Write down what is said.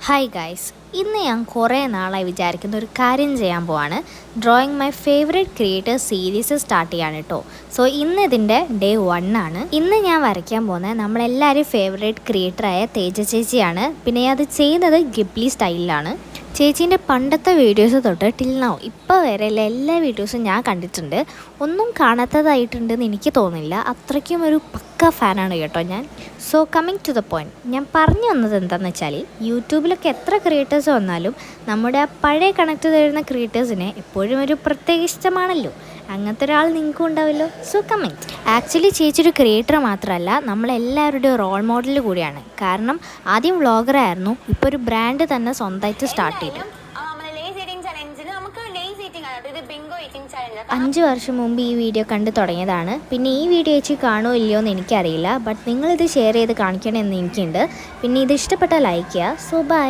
Hi guys, ഇന്ന് ഞാൻ കുറേ നാളായി വിചാരിക്കുന്ന ഒരു കാര്യം ചെയ്യാൻ പോവാണ്. Drawing my favourite creators series start ചെയ്യാണ് കേട്ടോ. സോ ഇന്ന് ഇതിൻ്റെ ഡേ 1 ആണ്. ഇന്ന് ഞാൻ വരയ്ക്കാൻ പോകുന്നത് നമ്മളെല്ലാവരും ഫേവറേറ്റ് ക്രിയേറ്ററായ തേജ ചേച്ചിയാണ്. പിന്നെ അത് ചെയ്യുന്നത് ഗിബ്ലി സ്റ്റൈലിലാണ്. ചേച്ചീൻ്റെ പണ്ടത്തെ വീഡിയോസ് തൊട്ട് ടിൽ നൗ ഇപ്പോൾ വരെയുള്ള എല്ലാ വീഡിയോസും ഞാൻ കണ്ടിട്ടുണ്ട്. ഒന്നും കാണാത്തതായിട്ടുണ്ടെന്ന് എനിക്ക് തോന്നുന്നില്ല. അത്രയ്ക്കും ഒരു പക്ക ഫാനാണ് കേട്ടോ ഞാൻ. So coming to the point, ഞാൻ പറഞ്ഞു വന്നത് എന്താണെന്ന് വെച്ചാൽ യൂട്യൂബിലൊക്കെ എത്ര ക്രിയേറ്റേഴ്സ് വന്നാലും നമ്മുടെ ആ പഴയ കണക്ട് തരുന്ന ക്രിയേറ്റേഴ്സിനെ എപ്പോഴും ഒരു പ്രത്യേക ഇഷ്ടമാണല്ലോ. അങ്ങനത്തെ ഒരാൾ നിങ്ങൾക്കും ഉണ്ടാവല്ലോ. So coming. ആക്ച്വലി ചേച്ചി ഒരു ക്രിയേറ്റർ മാത്രമല്ല, നമ്മളെല്ലാവരുടെയും റോൾ മോഡൽ കൂടിയാണ്. കാരണം ആദ്യം വ്ളോഗറായിരുന്നു, ഇപ്പോൾ ഒരു ബ്രാൻഡ് തന്നെ സ്വന്തമായിട്ട് സ്റ്റാർട്ട് ചെയ്തു. 5 വർഷം മുമ്പ് ഈ വീഡിയോ കണ്ടു തുടങ്ങിയതാണ്. പിന്നെ ഈ വീഡിയോ ചേച്ചി കാണുമോ ഇല്ലയോ എന്ന് എനിക്കറിയില്ല. ബട്ട് നിങ്ങളിത് ഷെയർ ചെയ്ത് കാണിക്കണമെന്ന് എനിക്കുണ്ട്. പിന്നെ ഇത് ഇഷ്ടപ്പെട്ടാൽ ലൈക്ക് ചെയ്യുക. So by.